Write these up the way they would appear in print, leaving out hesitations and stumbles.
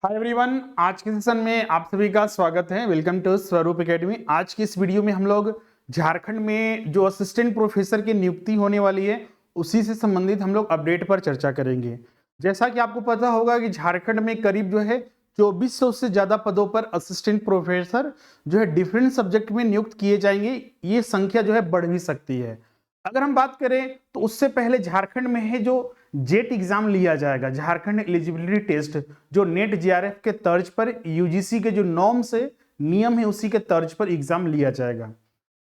Hi everyone, आज के session में आप सभी का स्वागत है। वेलकम टू स्वरूप एकेडमी। आज की इस वीडियो में हम लोग झारखंड में जो असिस्टेंट प्रोफेसर की नियुक्ति होने वाली है उसी से संबंधित हम लोग अपडेट पर चर्चा करेंगे। जैसा कि आपको पता होगा कि झारखंड में करीब जो है 2400 से ज्यादा पदों पर असिस्टेंट प्रोफेसर जो है डिफरेंट सब्जेक्ट में नियुक्त किए जाएंगे। ये संख्या जो है बढ़ भी सकती है। अगर हम बात करें तो उससे पहले झारखंड में है जो जेट एग्जाम लिया जाएगा, झारखंड एलिजिबिलिटी टेस्ट, जो नेट जेआरएफ के तर्ज पर यूजीसी के जो नॉर्म्स है, नियम है, उसी के तर्ज पर एग्जाम लिया जाएगा।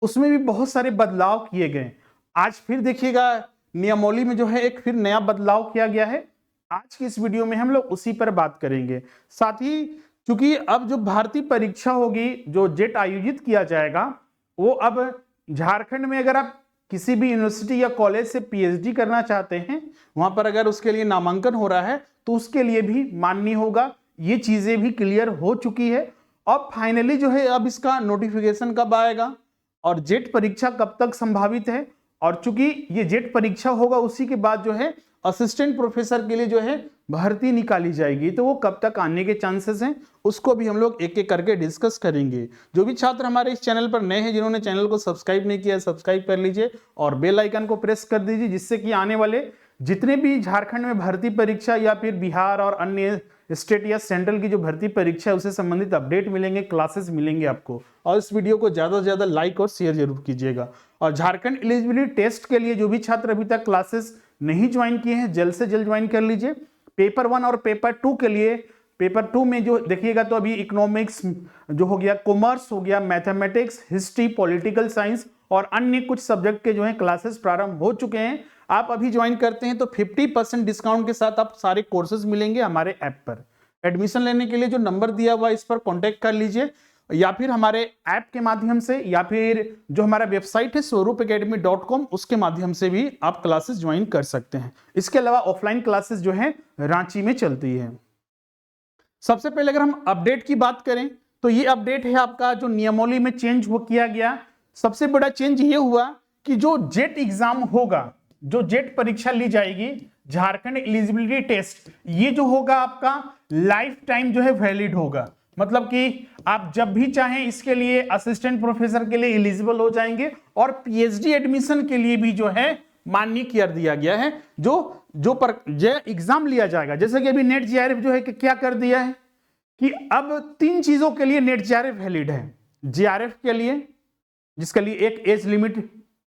उसमें भी बहुत सारे बदलाव किए गए। आज फिर देखिएगा नियमावली में जो है एक फिर नया बदलाव किया गया है। आज की इस वीडियो में हम लोग उसी पर बात करेंगे। साथ ही चूंकि अब जो भर्ती परीक्षा होगी, जो जेट आयोजित किया जाएगा, वो अब झारखंड में अगर आप किसी भी यूनिवर्सिटी या कॉलेज से पीएचडी करना चाहते हैं, वहां पर अगर उसके लिए नामांकन हो रहा है तो उसके लिए भी मान्य होगा। ये चीजें भी क्लियर हो चुकी है। और फाइनली जो है अब इसका नोटिफिकेशन कब आएगा और जेट परीक्षा कब तक संभावित है, और चूंकि ये जेट परीक्षा होगा उसी के बाद जो है असिस्टेंट प्रोफेसर के लिए जो है भर्ती निकाली जाएगी, तो वो कब तक आने के चांसेस हैं उसको भी हम लोग एक एक करके डिस्कस करेंगे। जो भी छात्र हमारे इस चैनल पर नए हैं, जिन्होंने चैनल को सब्सक्राइब नहीं किया, सब्सक्राइब कर लीजिए और बेल आइकन को प्रेस कर दीजिए, जिससे कि आने वाले जितने भी झारखंड में भर्ती परीक्षा या फिर बिहार और अन्य स्टेट या सेंट्रल की जो भर्ती परीक्षा है उससे संबंधित अपडेट मिलेंगे, क्लासेस मिलेंगे आपको। और इस वीडियो को ज्यादा से ज्यादा लाइक और शेयर जरूर कीजिएगा। और झारखंड एलिजिबिलिटी टेस्ट के लिए जो भी छात्र अभी तक क्लासेस नहीं ज्वाइन किए हैं, जल्द से जल्द ज्वाइन कर लीजिए। पेपर 1 और पेपर 2 के लिए, पेपर 2 में जो देखिएगा तो अभी इकोनॉमिक्स जो हो गया, कॉमर्स हो गया, मैथमेटिक्स, हिस्ट्री, पॉलिटिकल साइंस और अन्य कुछ सब्जेक्ट के जो है क्लासेस प्रारंभ हो चुके हैं। आप अभी ज्वाइन करते हैं तो 50% डिस्काउंट के साथ आप सारे कोर्सेज मिलेंगे हमारे ऐप पर। एडमिशन लेने के लिए जो नंबर दिया हुआ है इस पर कॉन्टेक्ट कर लीजिए, या फिर हमारे ऐप के माध्यम से, या फिर जो हमारा वेबसाइट है swarupacademy.com उसके माध्यम से भी आप क्लासेस ज्वाइन कर सकते हैं। इसके अलावा ऑफलाइन क्लासेस जो है रांची में चलती है। सबसे पहले अगर हम अपडेट की बात करें तो ये अपडेट है आपका जो नियमावली में चेंज हो किया गया। सबसे बड़ा चेंज ये हुआ कि जो जेट एग्जाम होगा, जो जेट परीक्षा ली जाएगी, झारखंड एलिजिबिलिटी टेस्ट, ये जो होगा आपका लाइफ टाइम जो है वैलिड होगा। मतलब कि आप जब भी चाहें इसके लिए असिस्टेंट प्रोफेसर के लिए एलिजिबल हो जाएंगे और पीएचडी एडमिशन के लिए भी जो है मान्य कर दिया गया है। जो एग्जाम लिया जाएगा, जैसे कि अभी नेट जेआरएफ जो है कि क्या कर दिया है कि अब 3 चीजों के लिए नेट जेआरएफ वैलिड है। जेआरएफ के लिए, जिसके लिए एक एज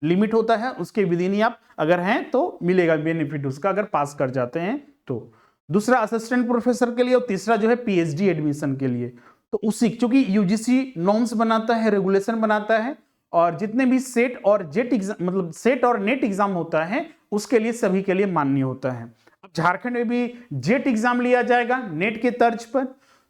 लिमिट होता है, उसके विदिन ही आप अगर हैं तो मिलेगा बेनिफिट उसका, अगर पास कर जाते हैं तो। दूसरा असिस्टेंट प्रोफेसर के लिए, और तीसरा जो है पीएचडी एडमिशन के लिए। तो उसी चूंकि यूजीसी नॉर्म्स बनाता है, रेगुलेशन बनाता है, और जितने भी सेट और जेट एग्जाम, मतलब सेट और नेट एग्जाम होता है उसके लिए सभी के लिए मान्य होता है। अब झारखंड में भी जेट एग्जाम लिया जाएगा नेट के तर्ज पर,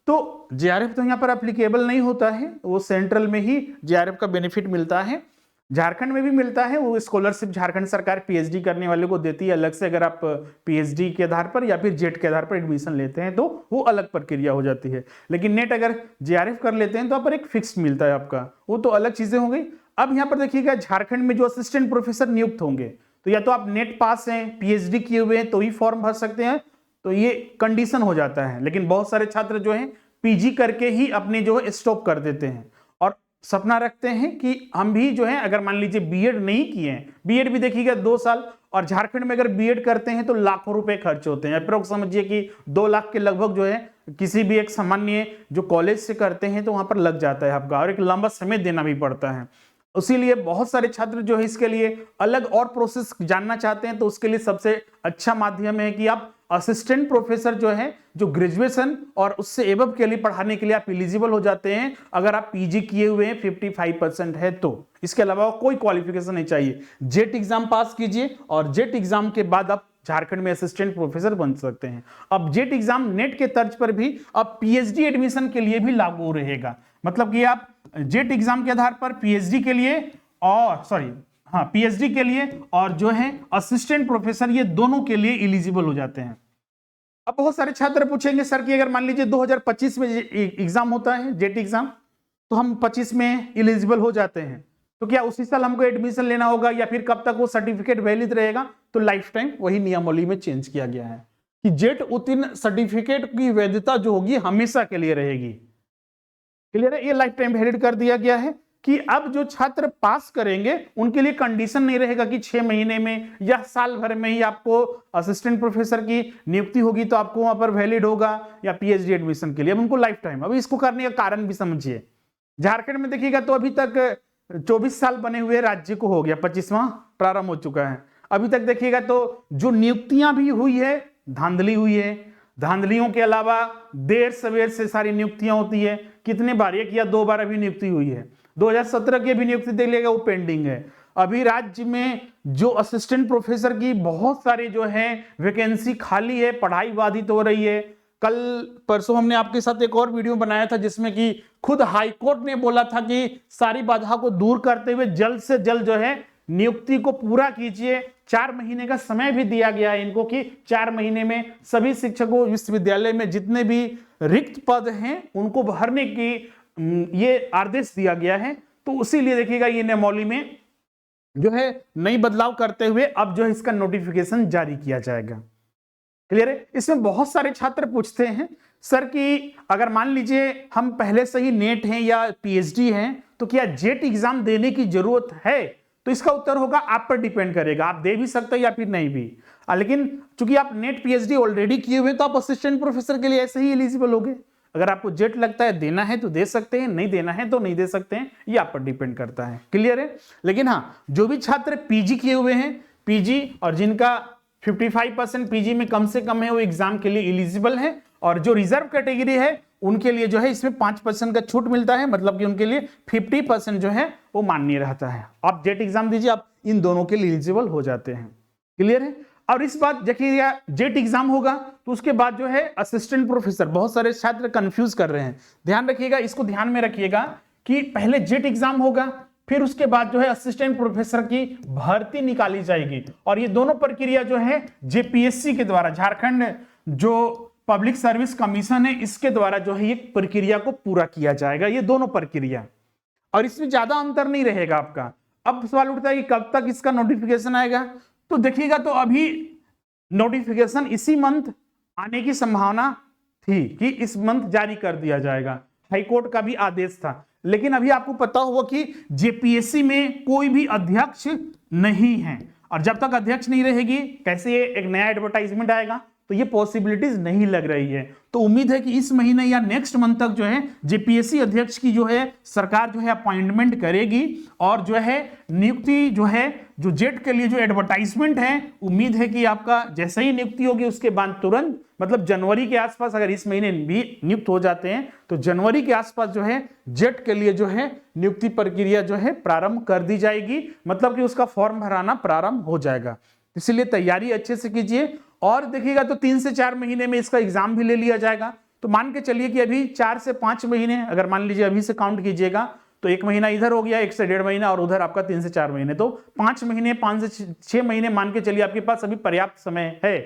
तो जेआरएफ तो यहाँ पर एप्लीकेबल नहीं होता है, वो सेंट्रल में ही जेआरएफ का बेनिफिट मिलता है। झारखंड में भी मिलता है, वो स्कॉलरशिप झारखंड सरकार पीएचडी करने वाले को देती है अलग से। अगर आप पीएचडी के आधार पर या फिर जेट के आधार पर एडमिशन लेते हैं तो वो अलग प्रक्रिया हो जाती है। लेकिन नेट अगर जेआरएफ कर लेते हैं तो आप पर एक फिक्स मिलता है आपका, वो तो अलग चीजें हो गई। अब यहाँ पर देखिएगा झारखंड में जो असिस्टेंट प्रोफेसर नियुक्त होंगे, तो या तो आप नेट पास हैं, पीएचडी किए हुए हैं तो ही फॉर्म भर सकते हैं, तो ये कंडीशन हो जाता है। लेकिन बहुत सारे छात्र जो है पीजी करके ही अपने जो है स्टॉप कर देते हैं और सपना रखते हैं कि हम भी जो है, अगर मान लीजिए बीएड नहीं किए हैं, बीएड भी देखिएगा 2 साल, और झारखंड में अगर बीएड करते हैं तो लाखों रुपए खर्च होते हैं। अप्रोक्स समझिए कि 2 लाख के लगभग जो है किसी भी एक सामान्य जो कॉलेज से करते हैं तो वहां पर लग जाता है आपका, और एक लंबा समय देना भी पड़ता है। इसीलिए बहुत सारे छात्र जो है इसके लिए अलग और प्रोसेस जानना चाहते हैं, तो उसके लिए सबसे अच्छा माध्यम है कि आप असिस्टेंट प्रोफेसर जो है, जो ग्रेजुएशन और उससे एबव के लिए पढ़ाने के लिए आप एलिजिबल हो जाते हैं अगर आप पीजी किए हुए हैं 55% है तो। इसके अलावा कोई क्वालिफिकेशन नहीं चाहिए। जेट एग्जाम पास कीजिए और जेट एग्जाम के बाद आप झारखंड में असिस्टेंट प्रोफेसर बन सकते हैं। अब जेट एग्जाम नेट के तर्ज पर भी अब पीएचडी एडमिशन के लिए भी लागू रहेगा। मतलब कि आप जेट एग्जाम के आधार पर पीएचडी के लिए पीएचडी के लिए और जो है असिस्टेंट प्रोफेसर, ये दोनों के लिए एलिजिबल हो जाते हैं। अब बहुत सारे छात्र पूछेंगे सर कि अगर मान लीजिए 2025 में एग्जाम होता है जेट एग्जाम, तो हम 25 में एलिजिबल हो जाते हैं, तो क्या उसी साल हमको एडमिशन लेना होगा या फिर कब तक वो सर्टिफिकेट वैलिड रहेगा? तो लाइफ टाइम वही नियमावली में चेंज किया गया है। कि जेट उत्तीर्ण सर्टिफिकेट की वैधता जो होगी हमेशा के लिए रहेगी। क्लियर है, ये लाइफ टाइम वैलिड कर दिया गया है कि अब जो छात्र पास करेंगे उनके लिए कंडीशन नहीं रहेगा कि 6 महीने में या साल भर में ही आपको असिस्टेंट प्रोफेसर की नियुक्ति होगी तो आपको वहां पर वैलिड होगा या पीएचडी एडमिशन के लिए, अब उनको लाइफ टाइम। अभी इसको करने का कारण भी समझिए। झारखंड में देखिएगा तो अभी तक 24 साल बने हुए राज्य को हो गया, 25वां प्रारंभ हो चुका है। अभी तक देखिएगा तो जो नियुक्तियां भी हुई है धांधली हुई है। धांधलियों के अलावा देर सवेर से सारी नियुक्तियां होती है। कितने बार, एक या 2 बार अभी नियुक्ति हुई है। 2017 की भी नियुक्ति देख लेगा, वो पेंडिंग है। अभी राज्य में जो असिस्टेंट प्रोफेसर की बहुत सारी जो है वैकेंसी खाली है, पढ़ाई बाधित हो रही है। कल परसों हमने आपके साथ एक और वीडियो बनाया था जिसमें कि खुद हाईकोर्ट ने बोला था कि सारी बाधा को दूर करते हुए जल्द से जल्द जो है नियुक्ति को पूरा कीजिए। 4 महीने का समय भी दिया गया है इनको कि 4 महीने में सभी शिक्षकों विश्वविद्यालय में जितने भी रिक्त पद हैं उनको भरने की ये आदेश दिया गया है। तो उसी लिए देखिएगा ये नियमावली में जो है नई बदलाव करते हुए अब जो है इसका नोटिफिकेशन जारी किया जाएगा। क्लियर है। इसमें बहुत सारे छात्र पूछते हैं सर कि अगर मान लीजिए हम पहले से ही नेट हैं या पीएचडी हैं तो क्या जेट एग्जाम देने की जरूरत है? तो इसका उत्तर होगा आप पर डिपेंड करेगा, आप दे भी सकते हैं या फिर नहीं भी। लेकिन चूंकि आप नेट पीएचडी ऑलरेडी किए हुए तो आप असिस्टेंट प्रोफेसर के लिए ऐसे ही एलिजिबल होगे। अगर आपको जेट लगता है देना है तो दे सकते हैं, नहीं देना है तो नहीं दे सकते हैं, ये आप पर डिपेंड करता है। क्लियर है। लेकिन हाँ, जो भी छात्र पीजी किए हुए हैं, पीजी और जिनका 55% पीजी में कम से कम है वो एग्जाम के लिए एलिजिबल है। और जो रिजर्व कैटेगरी है उनके लिए जो है इसमें 5% का छूट मिलता है, मतलब कि उनके लिए 50% जो है वो मान्य रहता है। आप जेट एग्जाम दीजिए, आप इन दोनों के लिए एलिजिबल हो जाते हैं। क्लियर है। और इस बात देखिए जेट एग्जाम होगा तो उसके बाद जो है असिस्टेंट प्रोफेसर, बहुत सारे छात्र कंफ्यूज कर रहे हैं, ध्यान रखिएगा, इसको ध्यान में रखिएगा कि पहले जेट एग्जाम होगा फिर उसके बाद जो है असिस्टेंट प्रोफेसर की भर्ती निकाली जाएगी। और ये दोनों प्रक्रिया जो है जेपीएससी के द्वारा, झारखंड जो पब्लिक सर्विस कमीशन है, इसके द्वारा जो है ये प्रक्रिया को पूरा किया जाएगा, ये दोनों प्रक्रिया। और इसमें ज्यादा अंतर नहीं रहेगा आपका। अब सवाल उठता है कि कब तक इसका नोटिफिकेशन आएगा? तो देखिएगा तो अभी नोटिफिकेशन इसी मंथ आने की संभावना थी कि इस मंथ जारी कर दिया जाएगा, हाईकोर्ट का भी आदेश था। लेकिन अभी आपको पता होगा कि जेपीएससी में कोई भी अध्यक्ष नहीं है, और जब तक अध्यक्ष नहीं रहेगी कैसे एक नया एडवर्टाइजमेंट आएगा, तो ये पॉसिबिलिटीज नहीं लग रही है। तो उम्मीद है कि इस महीने या नेक्स्ट मंथ तक जो है जेपीएससी अध्यक्ष की जो है सरकार जो है अपॉइंटमेंट करेगी, और जो है नियुक्ति जो है जो जेट के लिए जो एडवर्टाइजमेंट है, उम्मीद है कि आपका जैसे ही नियुक्ति होगी उसके बाद तुरंत, मतलब जनवरी के आसपास, अगर इस महीने भी नियुक्त हो जाते हैं तो जनवरी के आसपास जो है जेट के लिए जो है नियुक्ति प्रक्रिया जो है प्रारंभ कर दी जाएगी, मतलब कि उसका फॉर्म भराना प्रारंभ हो जाएगा। इसलिए तैयारी अच्छे से कीजिए। और देखिएगा तो 3 से 4 महीने में इसका एग्जाम भी ले लिया जाएगा। तो मान के चलिए कि अभी 4 से 5 महीने, अगर मान लीजिए अभी से काउंट कीजिएगा तो 1 महीना इधर हो गया, 1 से 1.5 महीना, और उधर आपका 3 से 4 महीने, तो 5 महीने, 5 से 6 महीने मान के चलिए आपके पास अभी पर्याप्त समय है।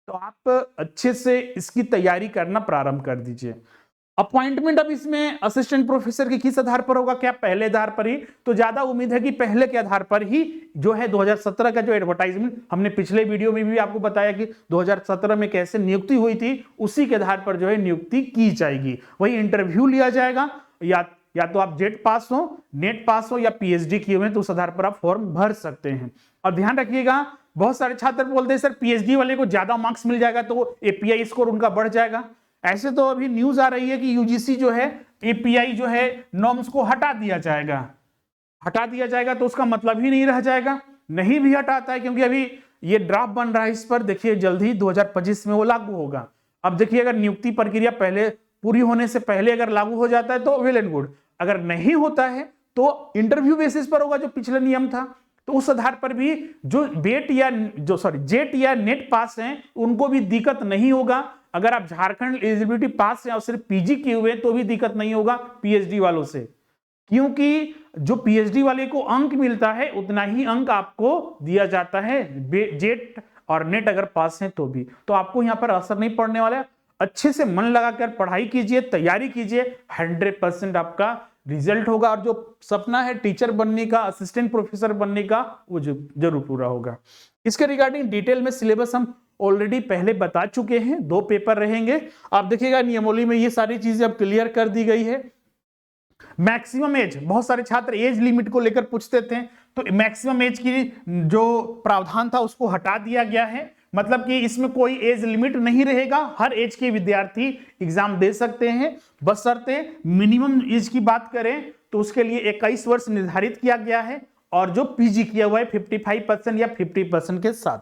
तो आप अच्छे से इसकी तैयारी करना प्रारंभ कर दीजिए। अपॉइंटमेंट अब इसमें असिस्टेंट प्रोफेसर के किस आधार पर होगा? क्या पहले आधार पर ही? तो ज्यादा उम्मीद है कि पहले के आधार पर ही जो है 2017 का जो एडवर्टाइजमेंट, हमने पिछले वीडियो में भी आपको बताया कि 2017 में कैसे नियुक्ति हुई थी, उसी के आधार पर जो है नियुक्ति की जाएगी। वही इंटरव्यू लिया जाएगा, या तो आप जेट पास हो, नेट पास हो, या पीएचडी किए हुए, तो उस आधार पर आप फॉर्म भर सकते हैं। और ध्यान रखिएगा, बहुत सारे छात्र बोलते हैं सर पीएचडी वाले को ज्यादा मार्क्स मिल जाएगा तो एपीआई स्कोर उनका बढ़ जाएगा। ऐसे तो अभी न्यूज आ रही है कि यूजीसी जो है एपीआई जो है नॉर्म्स को हटा दिया जाएगा, तो उसका मतलब ही नहीं रह जाएगा। नहीं भी हटाता है, क्योंकि अभी ये ड्राफ्ट बन रहा है, इस पर देखिए जल्द ही 2025 में वो लागू होगा। अब देखिए अगर नियुक्ति प्रक्रिया पहले पूरी होने से पहले अगर लागू हो जाता है तो वेल एंड गुड, अगर नहीं होता है तो इंटरव्यू बेसिस पर होगा जो पिछले नियम था। तो उस आधार पर भी जो जेट या नेट पास हैं उनको भी दिक्कत नहीं होगा। अगर आप झारखंड एलिजिबिलिटी पास हैं और सिर्फ पीजी किए हुए तो भी दिक्कत नहीं होगा पीएचडी वालों से, क्योंकि जो पीएचडी वाले को अंक मिलता है उतना ही अंक आपको दिया जाता है जेट और नेट अगर पास हैं तो भी। तो आपको यहां पर असर नहीं पड़ने वाला है। अच्छे से मन लगाकर पढ़ाई कीजिए, तैयारी कीजिए, 100% आपका रिजल्ट होगा और जो सपना है टीचर बनने का, असिस्टेंट प्रोफेसर बनने का, वो जरूर पूरा होगा। इसके रिगार्डिंग डिटेल में सिलेबस हम ऑलरेडी पहले बता चुके हैं, 2 पेपर रहेंगे। आप देखिएगा नियमावली में ये सारी चीजें अब क्लियर कर दी गई है। मैक्सिमम एज, बहुत सारे छात्र एज लिमिट को लेकर पूछते थे, तो मैक्सिमम एज की जो प्रावधान था उसको हटा दिया गया है। मतलब कि इसमें कोई एज लिमिट नहीं रहेगा, हर एज के विद्यार्थी एग्जाम दे सकते हैं, बशर्ते मिनिमम एज की बात करें तो उसके लिए 21 वर्ष निर्धारित किया गया है, और जो पीजी किया हुआ है 55% या 50% के साथ।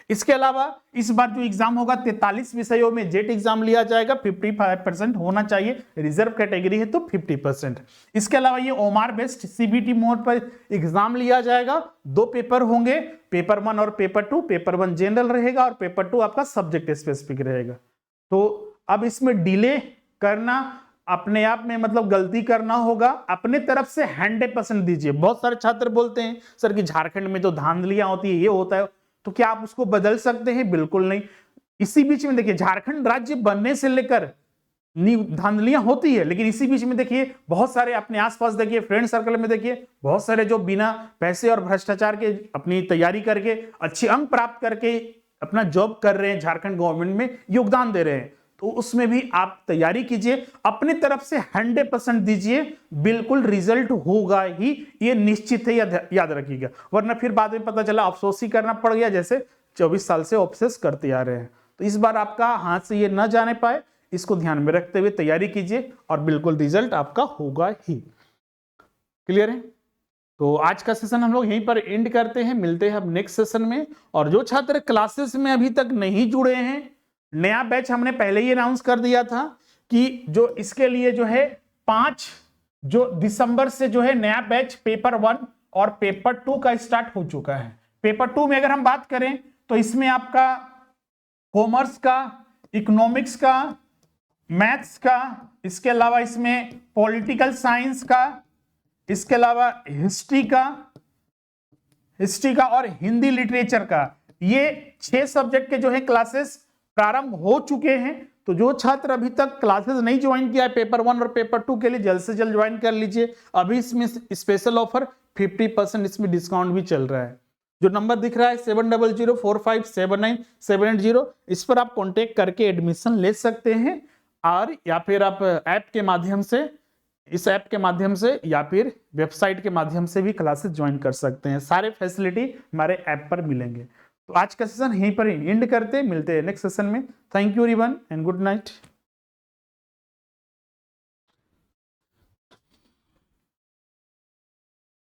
इसके अलावा इस बार जो एग्जाम होगा 43 विषयों में जेट एग्जाम लिया जाएगा, 55% होना चाहिए, रिजर्व कैटेगरी है तो 50%। इसके अलावा ये ओमार बेस्ड सीबीटी मोड पर एग्जाम लिया जाएगा, 2 पेपर होंगे, पेपर 1 और पेपर 2। पेपर 1 जनरल रहेगा और पेपर 2 आपका सब्जेक्ट स्पेसिफिक रहेगा। तो अब इसमें डिले करना अपने आप में मतलब गलती करना होगा, अपने तरफ से 100% दीजिए। बहुत सारे छात्र बोलते हैं सर कि झारखंड में तो धांधलियां होती है, ये होता है, तो क्या आप उसको बदल सकते हैं? बिल्कुल नहीं। इसी बीच में देखिए, झारखंड राज्य बनने से लेकर धांधलियां होती है, लेकिन इसी बीच में देखिए बहुत सारे अपने आसपास देखिए, फ्रेंड सर्कल में देखिए, बहुत सारे जो बिना पैसे और भ्रष्टाचार के अपनी तैयारी करके अच्छे अंक प्राप्त करके अपना जॉब कर रहे हैं, झारखंड गवर्नमेंट में योगदान दे रहे हैं। तो उसमें भी आप तैयारी कीजिए, अपनी तरफ से 100% दीजिए, बिल्कुल रिजल्ट होगा ही, ये निश्चित है, याद रखिएगा। वरना फिर बाद में पता चला अफसोस ही करना पड़ गया, जैसे 24 साल से ऑब्सेस करते आ रहे हैं। तो इस बार आपका हाथ से ये न जाने पाए, इसको ध्यान में रखते हुए तैयारी कीजिए और बिल्कुल रिजल्ट आपका होगा ही। क्लियर है? तो आज का सेशन हम लोग यहीं पर एंड करते हैं, मिलते हैं अब नेक्स्ट सेशन में। और जो छात्र क्लासेस में अभी तक नहीं जुड़े हैं, नया बैच हमने पहले ही अनाउंस कर दिया था कि जो इसके लिए जो है 5 दिसंबर से जो है नया बैच पेपर 1 और पेपर 2 का स्टार्ट हो चुका है। पेपर 2 में अगर हम बात करें तो इसमें आपका कॉमर्स का, इकोनॉमिक्स का, मैथ्स का, इसके अलावा इसमें पॉलिटिकल साइंस का, इसके अलावा हिस्ट्री का और हिंदी लिटरेचर का, ये 6 सब्जेक्ट के जो है क्लासेस प्रारंभ हो चुके हैं। तो जो छात्र अभी तक क्लासेस नहीं ज्वाइन किया है पेपर 1 और पेपर 2 के लिए, जल्द से जल्द ज्वाइन कर लीजिए। अभी इसमें स्पेशल ऑफर 50% इसमें डिस्काउंट भी चल रहा है। जो नंबर दिख रहा है 7004579780, इस पर आप कांटेक्ट करके एडमिशन ले सकते हैं, और या फिर आप ऐप के माध्यम से, इस ऐप के माध्यम से या फिर वेबसाइट के माध्यम से भी क्लासेस ज्वाइन कर सकते हैं। सारे फैसिलिटी हमारे ऐप पर मिलेंगे। तो आज का सेशन यहीं पर एंड करते, मिलते हैं नेक्स्ट सेशन में। Thank you everyone and good night.